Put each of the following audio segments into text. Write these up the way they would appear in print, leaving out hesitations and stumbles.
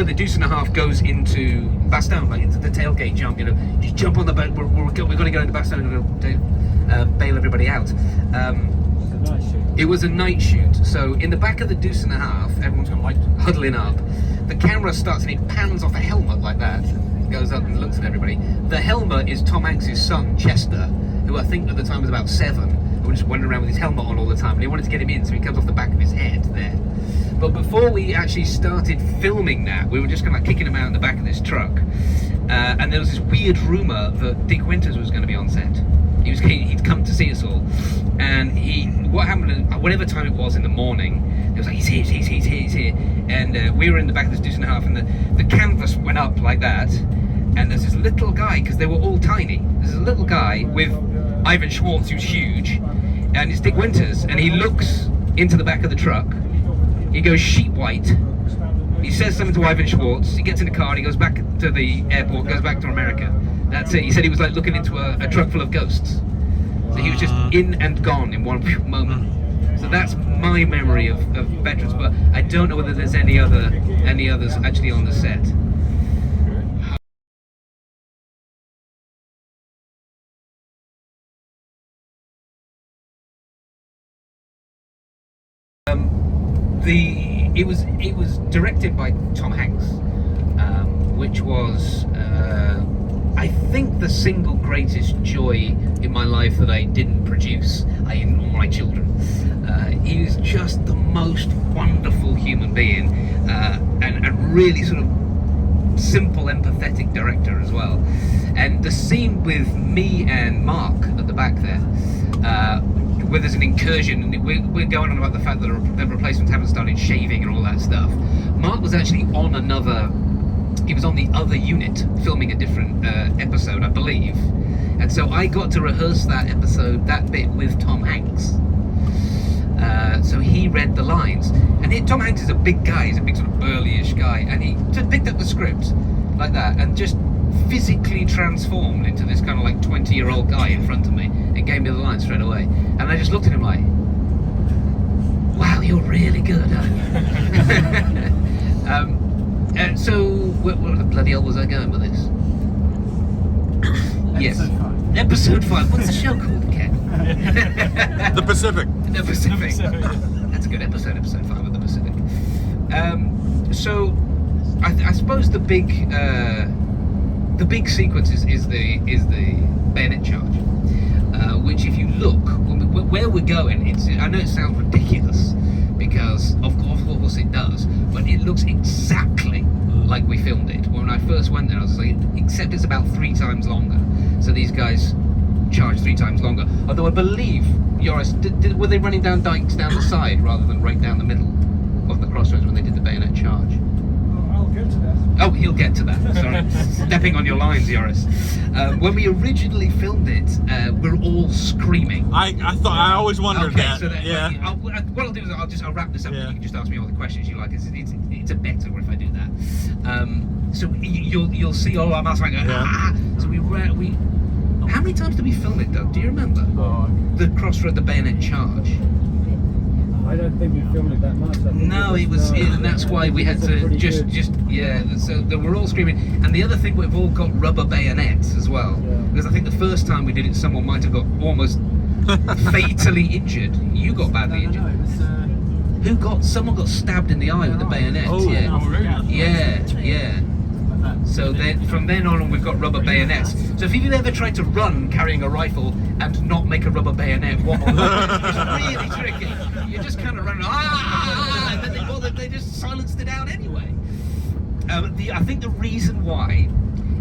where the deuce and a half goes into Bastogne, like into the tailgate jump. You know, you jump on the boat. We're going to go into Bastogne and go bail everybody out. It was a night shoot, so in the back of the deuce and a half, everyone's kind of like huddling up. The camera starts and it pans off a helmet like that. It goes up and looks at everybody. The helmet is Tom Hanks' son, Chester, who I think at the time was about 7. Who just went around with his helmet on all the time, and he wanted to get him in, so he comes off the back of his head there. But before we actually started filming that, we were just kind of kicking him out in the back of this truck, and there was this weird rumour that Dick Winters was going to be on set. He'd come to see us all, and what happened, whatever time it was in the morning, it was like, he's here, and we were in the back of this deuce and a half, and the canvas went up like that, and there's this little guy, because they were all tiny, there's a little guy with Ivan Schwartz, who's huge, and it's Dick Winters, and he looks into the back of the truck, he goes sheet white, he says something to Ivan Schwartz, he gets in the car, and he goes back to the airport, goes back to America. That's it. He said he was like looking into a truck full of ghosts. So he was just in and gone in one moment. So that's my memory of veterans, but I don't know whether there's any others actually on the set. It was directed by Tom Hanks, which was I think the single greatest joy in my life that I didn't produce, in all my children. He was just the most wonderful human being, and really sort of simple, empathetic director as well. And the scene with me and Mark at the back there, where there's an incursion, and we're going on about the fact that the replacements haven't started shaving and all that stuff. Mark was actually on he was on the other unit filming a different episode, I believe, and so I got to rehearse that bit with Tom Hanks. So he read the lines, and Tom Hanks is a big guy, he's a big sort of burly-ish guy, and he just picked up the script like that and just physically transformed into this kind of like 20-year-old guy in front of me and gave me the lines straight away, and I just looked at him like, wow, you're really good, aren't you? So, where the bloody hell was I going with this? Yes. Episode 5. What's the show called, Ken? The Pacific. The Pacific. That's a good episode, episode 5 of the Pacific. So, I suppose the big sequence is the bayonet charge, which, if you look where we're going, I know it sounds ridiculous because of course it does, but it looks exactly like we filmed it. When I first went there, I was like, except it's about 3 times longer. So these guys charge 3 times longer. Although I believe, Joris, were they running down dikes down the side rather than right down the middle of the Crossroads when they did the bayonet charge? I'll get to that. Oh, he'll get to that. Sorry, stepping on your lines, Joris. When we originally filmed it, we're all screaming. I always wondered that. So yeah. What I'll do is I'll wrap this up, and you can just ask me all the questions you like. It's a better if I do that. So you'll see all our mouths like ah. So we how many times did we film it, Doug? Do you remember? The Crossroad, the bayonet charge. I don't think we filmed it that much. No, and that's why we had to just so we're all screaming. And the other thing, we've all got rubber bayonets as well, because I think the first time we did it, someone might have got almost fatally injured. You got badly injured. Someone got stabbed in the eye with a bayonet. Oh, yeah. oh really? Yeah. So then, from then on, we've got rubber bayonets. So if you've ever tried to run carrying a rifle and not make a rubber bayonet, it's really tricky. You just kind of run, and then they just silenced it out anyway. I think the reason why,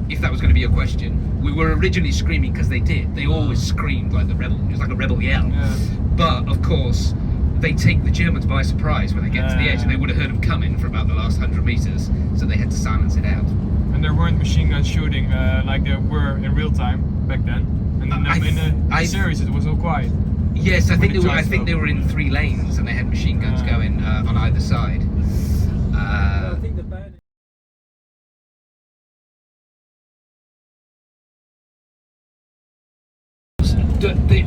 if that was going to be a question, we were originally screaming because they did. They always screamed like the rebel. It was like a rebel yell. Yeah. But of course, they take the Germans by surprise when they get to the edge, and they would have heard them coming for about the last 100 meters, so they had to silence it out. And there weren't machine guns shooting like there were in real time back then. And then in the series, it was all quiet. Yes, I think they were in 3 lanes, and they had machine guns going on either side. I think the band.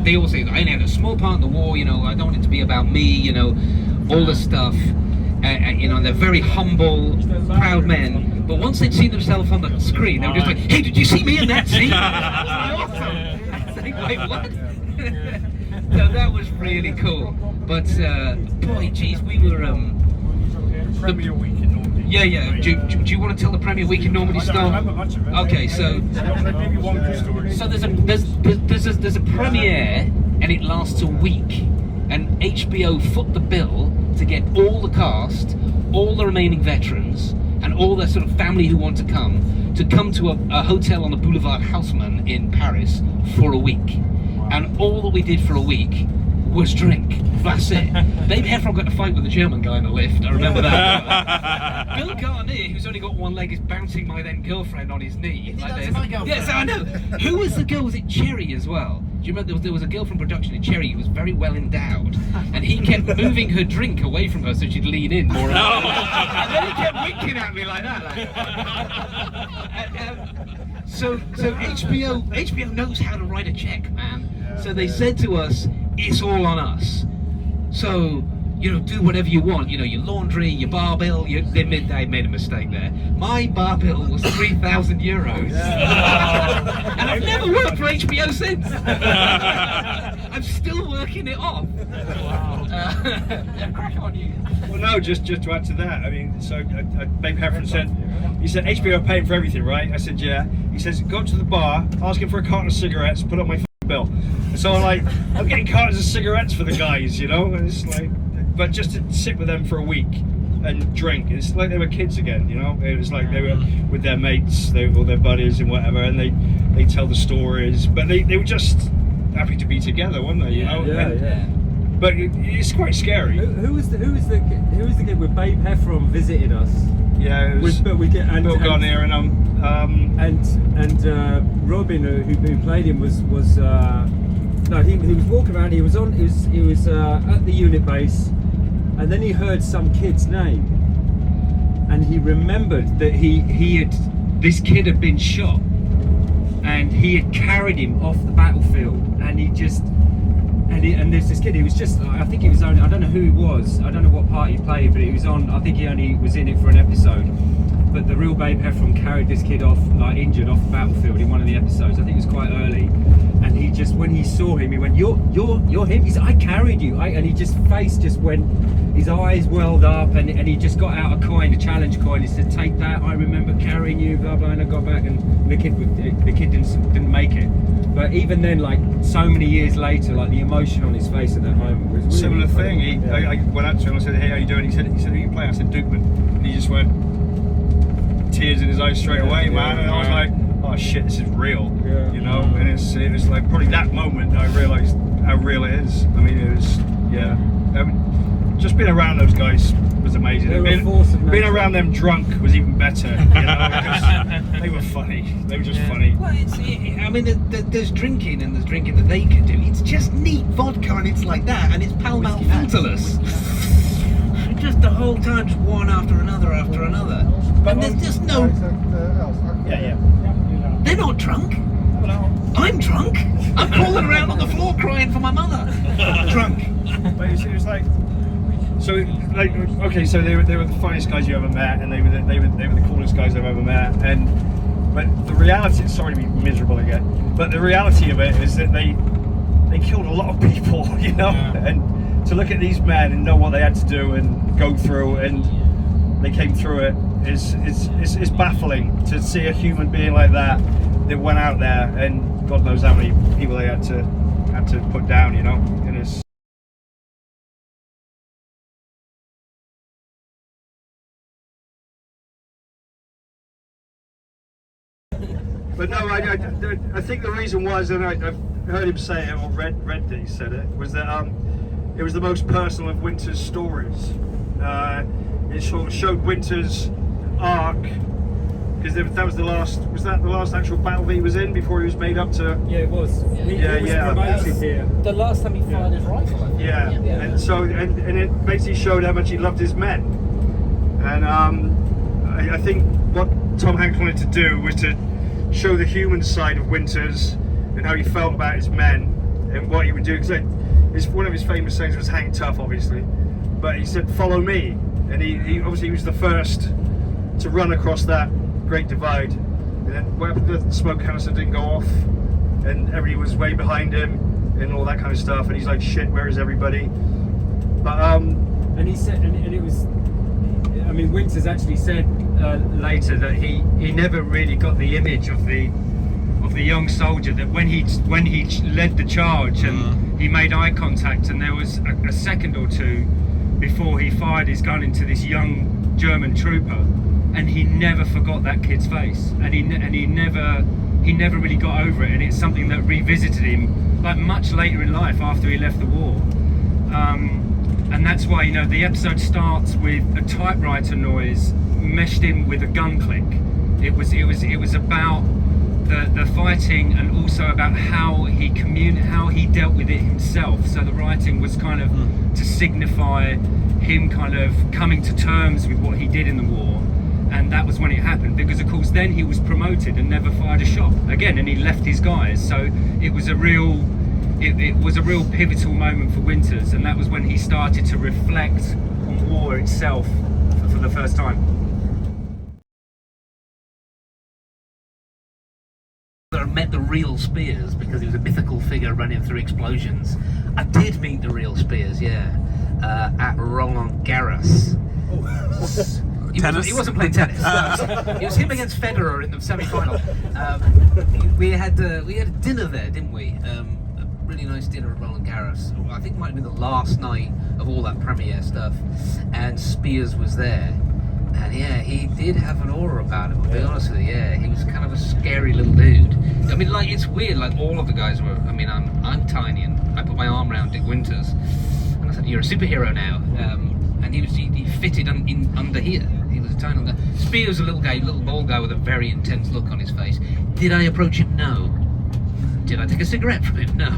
They all say, I only had a small part in the war, I don't want it to be about me, all the stuff. You know, they're very humble, proud men. But once they'd seen themselves on the screen, they were just like, "Hey, did you see me in that scene? That was awesome!" I was like, "Wait, what?" So that was really cool. But boy, geez, we were. Premier Week in Normandy. Yeah. Do you want to tell the Premier Week in Normandy I don't start? remember much of it. Okay, so Maybe one good story. so there's a premiere, and it lasts a week, and HBO foot the bill to get all the cast, all the remaining veterans, and all their sort of family who want to come to a hotel on the Boulevard Haussmann in Paris for a week. And all that we did for a week was drink. That's it. David Heffron got in a fight with a German guy in the lift. I remember that. Bill Garnier, who's only got one leg, is bouncing my then girlfriend on his knee. Like this. My girlfriend. Yes, I know. Who was the girl? Was it Cherry as well? Do you remember there was a girl from production in Cherry who was very well endowed, and he kept moving her drink away from her so she'd lean in more. And then he kept winking at me like that. So HBO knows how to write a check, man. So they said to us, it's all on us. So, you know, do whatever you want. You know, your laundry, your bar bill. They made a mistake there. My bar bill was €3,000. And I've never worked for HBO since. I'm still working it off. Crack on you. Well, no, just to add to that, I mean, so Babe Heffron said, he said, HBO are paying for everything, right? I said, yeah. He says, go up to the bar, ask him for a carton of cigarettes, put up my bill. And so I'm getting cartons of cigarettes for the guys, you know? And it's like, but just to sit with them for a week and drink, it's like they were kids again, you know? It was like they were with their mates, they were all their buddies and whatever, and they tell the stories, but they were just happy to be together, weren't they, you know? Yeah. But it's quite scary. Who was the kid with Babe Heffron visiting us? Yeah, it was Bill Garnier and Robin, who played him, was he was walking around. He was at the unit base, and then he heard some kid's name, and he remembered that this kid had been shot, and he had carried him off the battlefield, and and there's this kid. He was just, I think he was only, I don't know who he was, I don't know what part he played, but he was on, I think he only was in it for an episode. But the real Babe Heffron carried this kid off, like injured, off the battlefield in one of the episodes. I think it was quite early. And he just, when he saw him, he went, you're him? He said, I carried you. And he just, face just went, his eyes welled up, and he just got out a coin, a challenge coin. He said, take that, I remember carrying you, blah, blah. And I got back, and the kid didn't make it. But even then, like, so many years later, like, the emotion on his face at that moment was really similar funny. thing. I went up to him and I said, hey, how you doing? He said, who you play? I said, Dukeman. And he just went, tears in his eyes straight away, man. And I was like, oh shit, this is real. Yeah. You know? And it was like probably that moment that I realised how real it is. I mean, it was, yeah. Just being around those guys was amazing. They were a force of nature. Being around them drunk was even better. You know? They were funny. They were just funny. Well, I mean, there's drinking and there's drinking that they can do. It's just neat vodka and it's like that, and it's Pall Mall filterless. Just the whole time, just one after another. And there's just no. Yeah. They're not drunk. I'm drunk. I'm crawling around on the floor crying for my mother. Drunk. But it was like, so like, okay, so they were the funniest guys you ever met, and they were the coolest guys I've ever met, but the reality, sorry to be miserable again, but the reality of it is that they killed a lot of people, you know, and to look at these men and know what they had to do and go through, and they came through it, it's baffling to see a human being like that went out there, and God knows how many people they had to put down, you know, and it's. But no, I think the reason was, and I've heard him say it, or read that he said it, was that it was the most personal of Winter's stories. It sort of showed Winter's arc, because that was the last actual battle that he was in before he was made up to. Yeah, it was. He was promoted here. The last time he fired his rifle. Yeah, and so and it basically showed how much he loved his men, and I think what Tom Hanks wanted to do was to show the human side of Winters and how he felt about his men and what he would do. Because one of his famous sayings was "hang tough," obviously, but he said, "Follow me," and he obviously was the first to run across that Great Divide. And then what happened? The smoke canister didn't go off, and everybody was way behind him, and all that kind of stuff. And he's like, "Shit, where is everybody?" But and he said, and it was. I mean, Winters actually said later that he never really got the image of the young soldier, that when he led the charge and he made eye contact, and there was a second or two before he fired his gun into this young German trooper, and he never forgot that kid's face, and he never really got over it, and it's something that revisited him like much later in life after he left the war. And that's why, you know, the episode starts with a typewriter noise meshed in with a gun click. It was about the fighting, and also about how he dealt with it himself. So the writing was kind of to signify him kind of coming to terms with what he did in the war, and that was when it happened. Because of course then he was promoted and never fired a shot again, and he left his guys. So it was a real pivotal moment for Winters, and that was when he started to reflect on war itself for the first time. I met the real Spiers because he was a mythical figure running through explosions. I did meet the real Spiers, at Roland Garros. He wasn't playing tennis. It was him against Federer in the semi-final. We had a dinner there, didn't we? A really nice dinner at Roland Garros. I think it might have been the last night of all that premiere stuff, and Spiers was there. And yeah, he did have an aura about him, I'll be honest with you. Yeah, he was kind of a scary little dude. I mean, like, it's weird, like all of the guys were, I mean, I'm tiny, and I put my arm around Dick Winters, and I said, "You're a superhero now." And he fitted under here. He was a tiny little guy. Spiers was a little bald guy with a very intense look on his face. Did I approach him? No. Did I take a cigarette from him? No.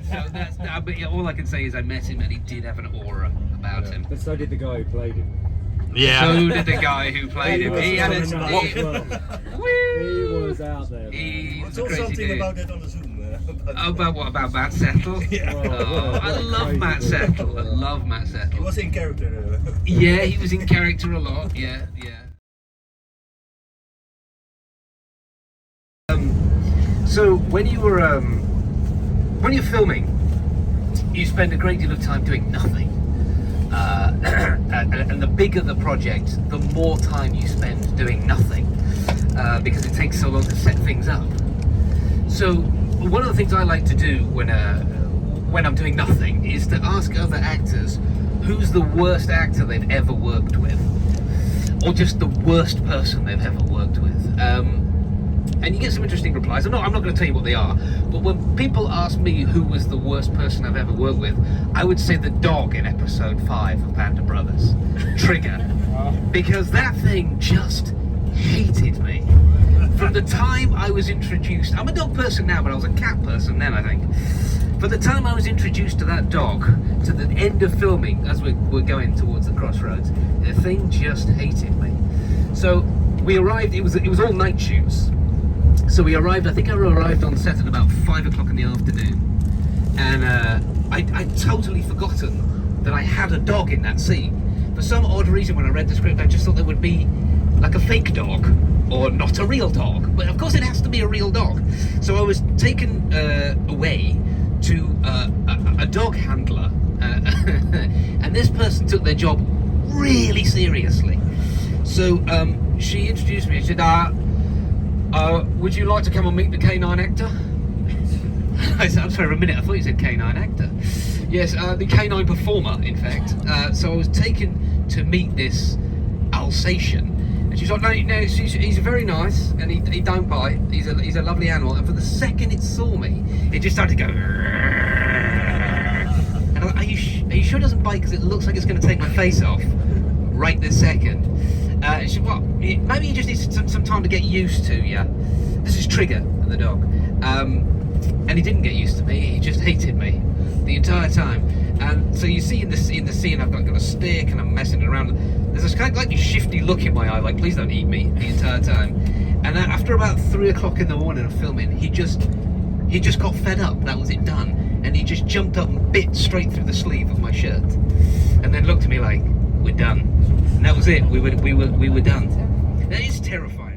So that's but yeah, all I can say is I met him, and he did have an aura about him. But so did the guy who played him. Yeah. So did the guy who played him. He had He was out there. He was a Saw crazy something dude. about that on the Zoom. About what? About Matt Settle? Yeah. Oh, I love Matt Settle. I love Matt He Settle. was in character. Yeah, he was in character a lot. Yeah. So when you're filming, you spend a great deal of time doing nothing. And the bigger the project, the more time you spend doing nothing, because it takes so long to set things up. So one of the things I like to do when I'm doing nothing is to ask other actors who's the worst actor they've ever worked with, or just the worst person they've ever worked with. And you get some interesting replies. I'm not going to tell you what they are, but when people ask me who was the worst person I've ever worked with, I would say the dog in episode 5 of Band of Brothers, Trigger, because that thing just hated me. From the time I was introduced, I'm a dog person now, but I was a cat person then, I think. From the time I was introduced to that dog, to the end of filming, as we're going towards the Crossroads, the thing just hated me. So we arrived, it was all night shoots. So we arrived, I think I arrived on set at about 5 o'clock in the afternoon, and I'd totally forgotten that I had a dog in that scene. For some odd reason, when I read the script, I just thought there would be like a fake dog, or not a real dog, but of course it has to be a real dog. So I was taken away to a dog handler, and this person took their job really seriously. So she introduced me, she said, would you like to come and meet the canine actor? I said, I'm sorry, for a minute, I thought you said canine actor. Yes, the canine performer, in fact. So I was taken to meet this Alsatian. And she's like, no, he's very nice, and he don't bite. He's a lovely animal. And for the second it saw me, it just started to go. And I'm like, are you sure it doesn't bite? Because it looks like it's going to take my face off right this second. She said, well, maybe you just need some time to get used to you. This is Trigger, the dog. And he didn't get used to me. He just hated me the entire time. And so you see in the scene, I've got a stick and I'm messing around. There's this kind of like this shifty look in my eye, like, please don't eat me, the entire time. And after about 3 o'clock in the morning of filming, he just got fed up. That was it, done. and he just jumped up and bit straight through the sleeve of my shirt, and then looked at me like, "We're done." And that was it. We were done. That is terrifying.